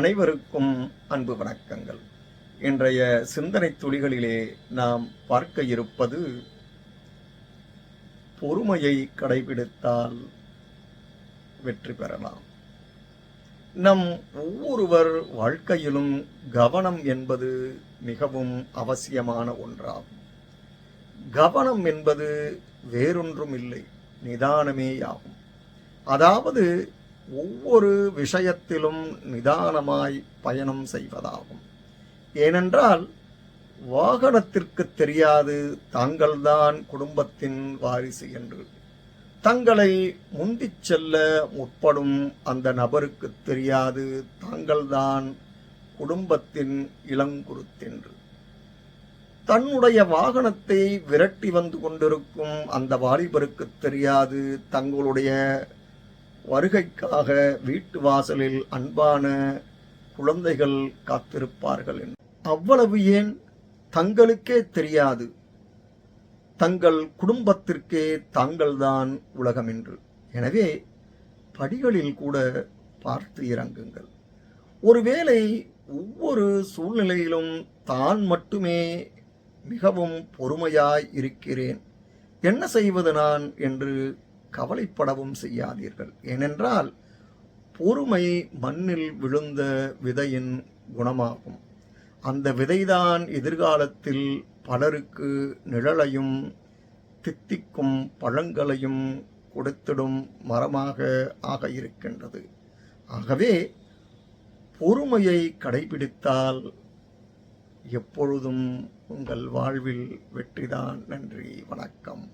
அனைவருக்கும் அன்பு வணக்கங்கள். இன்றைய சிந்தனை துளிகளிலே நாம் பார்க்க இருப்பது, பொறுமையை கடைபிடித்தால் வெற்றி பெறலாம். நம் ஒவ்வொருவர் வாழ்க்கையிலும் கவனம் என்பது மிகவும் அவசியமான ஒன்றாகும். கவனம் என்பது வேறொன்றும் இல்லை, நிதானமேயாகும். அதாவது ஒவ்வொரு விஷயத்திலும் நிதானமாய் பயணம் செய்வதாகும். ஏனென்றால் வாகனத்திற்கு தெரியாது தாங்கள்தான் குடும்பத்தின் வாரிசு என்று. தங்களை முந்திச் செல்ல முற்படும் அந்த நபருக்கு தெரியாது தாங்கள்தான் குடும்பத்தின் இளங்குருத்தென்று. தன்னுடைய வாகனத்தை விரட்டி வந்து கொண்டிருக்கும் அந்த வாலிபருக்கு தெரியாது தங்களுடைய வருகைக்காக வீட்டு வாசலில் அன்பான குழந்தைகள் காத்திருப்பார்கள் என்று. அவ்வளவு ஏன், தங்களுக்கே தெரியாது தங்கள் குடும்பத்திற்கே தாங்கள்தான் உலகம் என்று. எனவே படிகளில் கூட பார்த்து இறங்குங்கள். ஒருவேளை ஒவ்வொரு சூழ்நிலையிலும் தான் மட்டுமே மிகவும் பொறுமையாய் இருக்கிறேன், என்ன செய்வது நான் என்று கவலைப்படவும் செய்யாதீர்கள். ஏனென்றால் பொறுமை மண்ணில் விழுந்த விதையின் குணமாகும். அந்த விதைதான் எதிர்காலத்தில் பலருக்கு நிழலையும் தித்திக்கும் பழங்களையும் கொடுத்திடும் மரமாக ஆக இருக்கின்றது. ஆகவே பொறுமையை கடைபிடித்தால் எப்பொழுதும் உங்கள் வாழ்வில் வெற்றிதான். நன்றி, வணக்கம்.